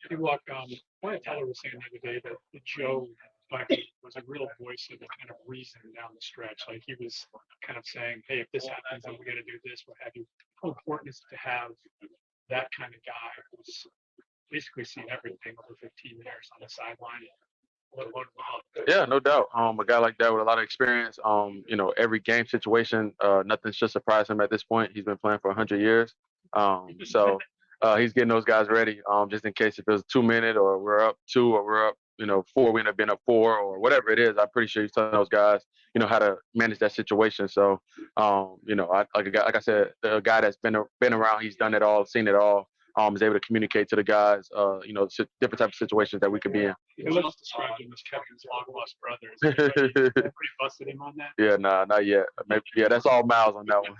Hey, look, Wyatt Teller was saying the other day that Joe Bucky was a real voice of the kind of reason down the stretch. Like he was kind of saying, "Hey, if this happens, then we got to do this. What have you?" How important is it to have that kind of guy who's basically seen everything over 15 years on the sideline, let alone the Yeah, no doubt. A guy like that with a lot of experience. Every game situation, nothing should surprise him at this point. He's been playing for 100 years. So he's getting those guys ready, just in case if it was 2 minute or we're up two or we're up, four, we end up being up four or whatever it is. I'm pretty sure he's telling those guys, how to manage that situation. So, like a guy, like I said, a guy that's been around, he's done it all, seen it all. Is able to communicate to the guys, different types of situations that we could be in. Let's describe him as Kevin's long lost brother. Is anybody busted him on that? Yeah, nah, not yet. Maybe, yeah, that's all Miles on that one.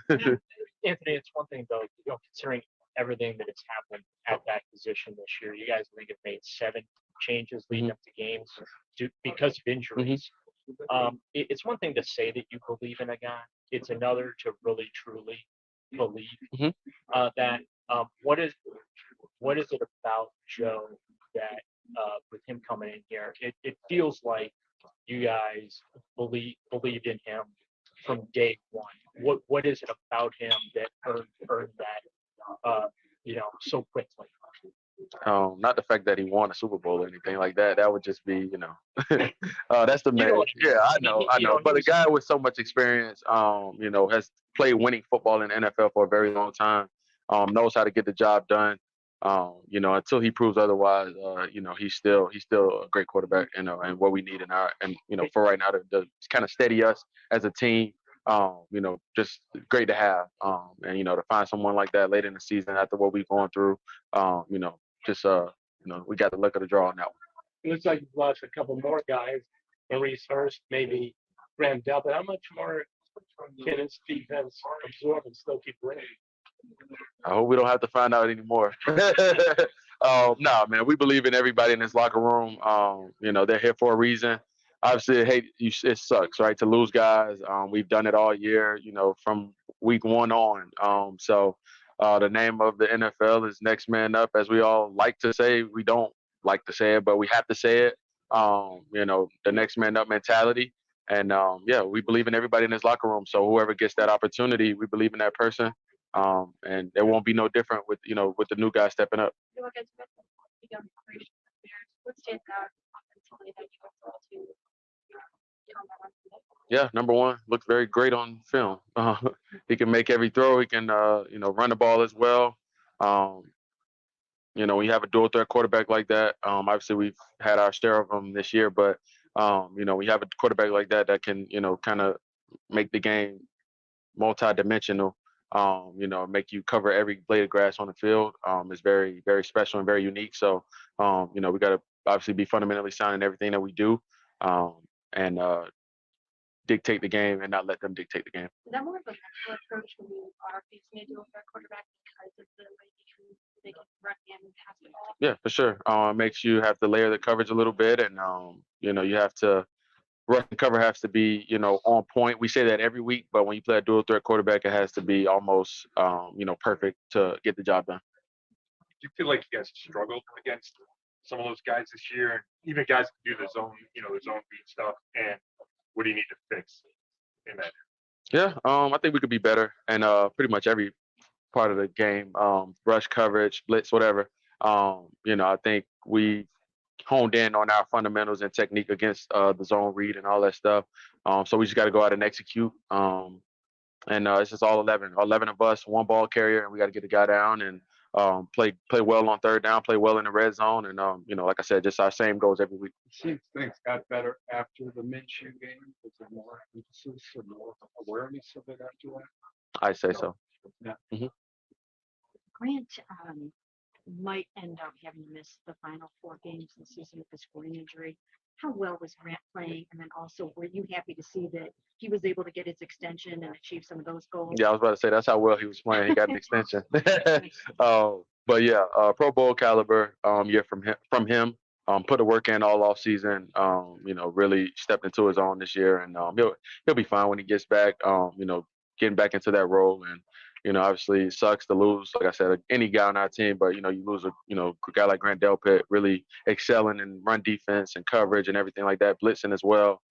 Anthony, it's one thing though, considering everything that has happened at that position this year. You guys, I think, have made 7 changes leading up to games because of injuries. It's one thing to say that you believe in a guy. It's another to really truly believe that. What is it about Joe that with him coming in here, it feels like you guys believed in him from day one. What is it about him that earned that so quickly? Not the fact that he won a Super Bowl or anything like that. That would just be, that's the man. Yeah, I know. But a guy with so much experience, has played winning football in the NFL for a very long time. Knows how to get the job done. Until he proves otherwise, he's still a great quarterback, and what we need for right now to kind of steady us as a team. Just great to have. To find someone like that late in the season after what we've gone through, we got the luck of the draw on that one. It looks like you've lost a couple more guys. Maurice Hurst, maybe Graham Delpit. How much more can his defense absorb and still keep winning? I hope we don't have to find out anymore. No, man, we believe in everybody in this locker room. They're here for a reason. Obviously, it sucks, right, to lose guys. We've done it all year, from week one on. The name of the NFL is next man up, as we all like to say. We don't like to say it, but we have to say it. The next man up mentality. And we believe in everybody in this locker room. So whoever gets that opportunity, we believe in that person. And it won't be no different with the new guy stepping up. What stands out offensively that you were able to get on that one? Yeah, number one, looks very great on film. He can make every throw. He can, run the ball as well. When you have a dual threat quarterback like that, obviously we've had our share of them this year, but we have a quarterback like that can, kind of make the game multi-dimensional. Make you cover every blade of grass on the field. Is very, very special and very unique. So, we got to obviously be fundamentally sound in everything that we do, and dictate the game and not let them dictate the game. Is that more of a mental approach when you are facing a dual threat quarterback because of the way they can run and pass the ball? Yeah, for sure. It makes you have to layer the coverage a little bit, and you have to rush and cover has to be, on point. We say that every week, but when you play a dual threat quarterback, it has to be almost, perfect to get the job done. Do you feel like you guys struggled against some of those guys this year, and even guys can do the zone beat stuff? And what do you need to fix in that? Yeah, I think we could be better, and pretty much every part of the game, rush coverage, blitz, whatever. I think we honed in on our fundamentals and technique against the zone read and all that stuff. So we just got to go out and execute. It's just all 11 of us, one ball carrier, and we got to get the guy down and play well on third down, play well in the red zone. And, like I said, just our same goals every week. It seems things got better after the Minshew game. Was there more emphasis or more awareness of it after that? I say so. Yeah. Mm-hmm. Grant might end up having to miss the final 4 games of the season with this groin injury. How well was Grant playing? And then also, were you happy to see that he was able to get his extension and achieve some of those goals? Yeah, I was about to say that's how well he was playing. He got an extension. But yeah, Pro Bowl caliber year from him. Put the work in all off season. Really stepped into his own this year, and he'll be fine when he gets back. Getting back into that role, and Obviously it sucks to lose, like I said, any guy on our team, but you lose a guy like Grant Delpit, really excelling in run defense and coverage and everything like that, blitzing as well.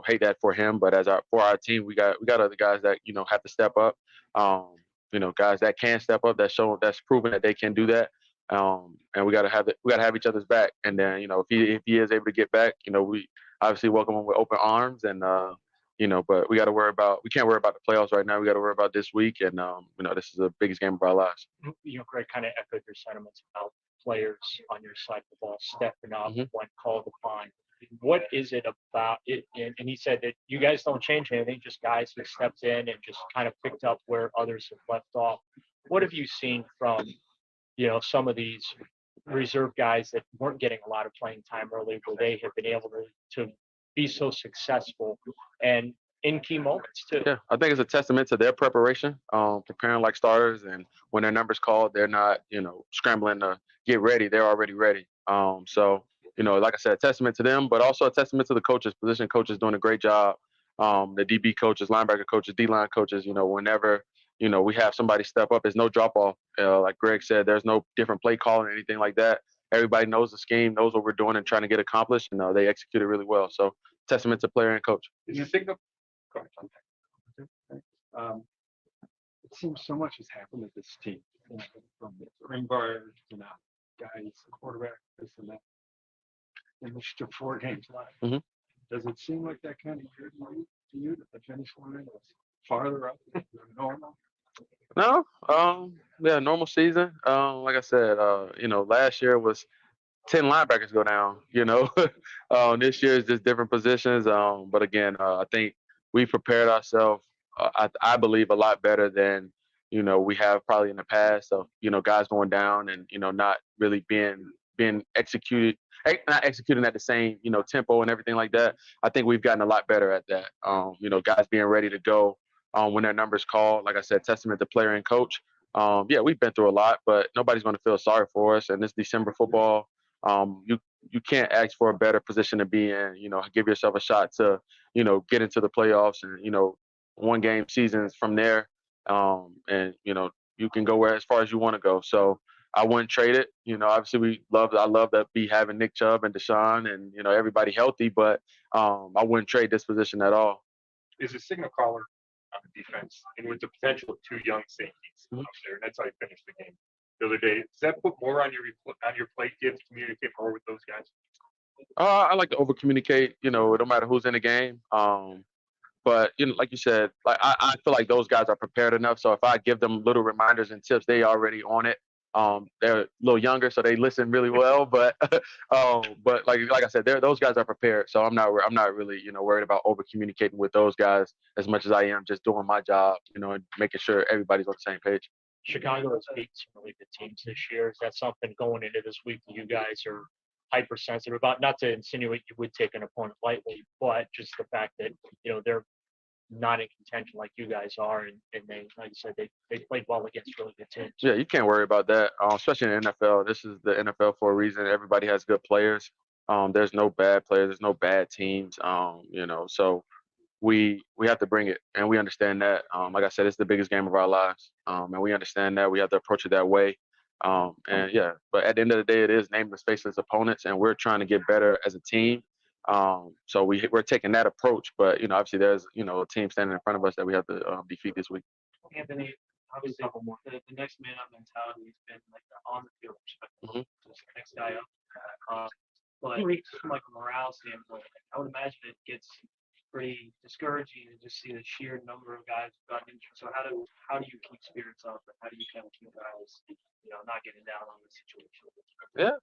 Hate that for him, but for our team, we got other guys that have to step up. Um, guys that can step up, that's proven that they can do that. And we gotta have each other's back. And then if he is able to get back, we obviously welcome him with open arms. And but we can't worry about the playoffs right now. We got to worry about this week. And this is the biggest game of our lives. Greg kind of echoed your sentiments about players on your side of the ball stepping up Mhm. when called upon. What is it about it? And he said that you guys don't change anything, just guys who stepped in and just kind of picked up where others have left off. What have you seen from, some of these reserve guys that weren't getting a lot of playing time early, where they have been able to be so successful and in key moments too? Yeah, I think it's a testament to their preparation, preparing like starters, and when their number's called, they're not, scrambling to get ready. They're already ready. So, like I said, a testament to them, but also a testament to the coaches, position coaches doing a great job. The DB coaches, linebacker coaches, D-line coaches, whenever, we have somebody step up, there's no drop off. Like Greg said, there's no different play calling or anything like that. Everybody knows the scheme, knows what we're doing and trying to get accomplished, and they execute it really well. So, testament to player and coach. Is the signal? Go ahead. Um, it seems so much has happened with this team, from the spring bar to now, guys, quarterback, this and that. And there's still 4 games left. Mhm. Does it seem like that kind of year to you that the finish line was farther up than normal? No, yeah, normal season. Like I said, last year was 10 linebackers go down. This year is just different positions. But again, I think we prepared ourselves. I believe a lot better than we have probably in the past. Of guys going down and not really being executed, not executing at the same tempo and everything like that. I think we've gotten a lot better at that. Guys being ready to go when their numbers called. Like I said, testament to player and coach. Yeah, we've been through a lot, but nobody's going to feel sorry for us. And this December football, you can't ask for a better position to be in. Give yourself a shot to get into the playoffs and 1-game seasons from there. And you can go as far as you want to go. So I wouldn't trade it. Obviously I love to be having Nick Chubb and Deshaun and everybody healthy, but I wouldn't trade this position at all. Is a signal caller on the defense, and with the potential of 2 young safeties Mhm. out there, and that's how you finished the game the other day. Does that put more on your plate? Do you have to communicate more with those guys? I like to over communicate. No matter who's in the game. But like you said, like I feel like those guys are prepared enough. So if I give them little reminders and tips, they already on it. They're a little younger, so they listen really well. But but like I said, those guys are prepared. So I'm not really worried about over communicating with those guys as much as I am just doing my job, and making sure everybody's on the same page. Chicago has beat some really good teams this year. Is that something going into this week that you guys are hypersensitive about? Not to insinuate you would take an opponent lightly, but just the fact that they're not in contention like you guys are, and they, like you said, they played well against really good teams. Yeah, you can't worry about that, especially in the NFL. This is the NFL for a reason. Everybody has good players. There's no bad players. There's no bad teams. So we have to bring it, and we understand that. Like I said, it's the biggest game of our lives, and we understand that. We have to approach it that way. And yeah, but at the end of the day, it is nameless, faceless opponents, and we're trying to get better as a team. So we're taking that approach, but obviously there's a team standing in front of us that we have to defeat this week. Anthony, obviously, the next man up mentality has been like the on the field perspective, Mhm. just the next guy up. But from like a morale standpoint, I would imagine it gets pretty discouraging to just see the sheer number of guys who've gotten injured. So how do you keep spirits up, and how do you kind of keep guys, not getting down on the situation? Yeah.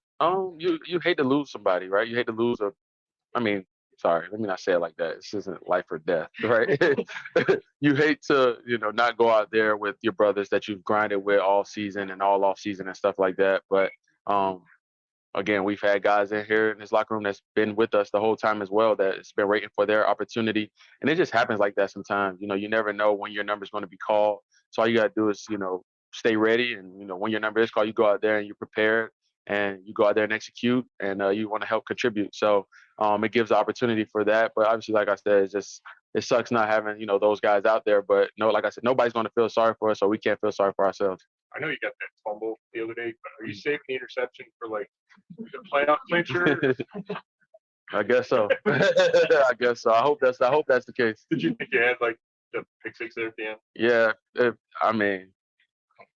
You hate to lose somebody, right? You hate to lose I mean, sorry, let me not say it like that. This isn't life or death, right? You hate to, not go out there with your brothers that you've grinded with all season and all off season and stuff like that. But again, we've had guys in here in this locker room that's been with us the whole time as well, that's been waiting for their opportunity. And it just happens like that sometimes. You never know when your number's going to be called. So all you got to do is, stay ready. And, when your number is called, you go out there and you're prepared and you go out there and execute, and you want to help contribute. So it gives the opportunity for that. But obviously, like I said, it's just it sucks not having, you know, those guys out there. But no, like I said, nobody's going to feel sorry for us, so we can't feel sorry for ourselves. I know you got that fumble the other day, but are you saving the interception for like the playoff clincher? I guess so. I guess so. I hope that's the case. Did you think you had like the pick six there at the end? Yeah, I mean,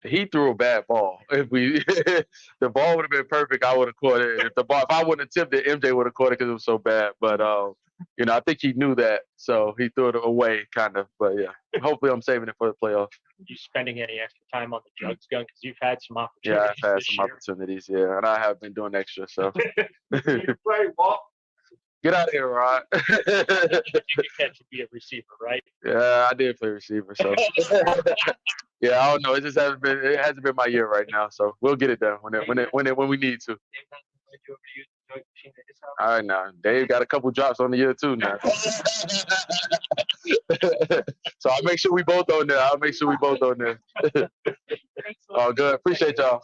he threw a bad ball. If the ball would have been perfect, I would have caught it. If I wouldn't have tipped it, MJ would have caught it because it was so bad. But you know, I think he knew that, so he threw it away, kind of. But yeah, hopefully, I'm saving it for the playoffs. You spending any extra time on the jugs gun because you've had some Yeah, opportunities. I've had this some year. opportunities, yeah, and I have been doing extra. So You play Walt. get out of here, Rod. You could catch and be a receiver, right? Yeah, I did play receiver, so yeah, I don't know. It hasn't been my year right now, so we'll get it done when we need to. All right, now Dave got a couple drops on the year too now. So I'll make sure we both on there. Oh, good. Appreciate y'all.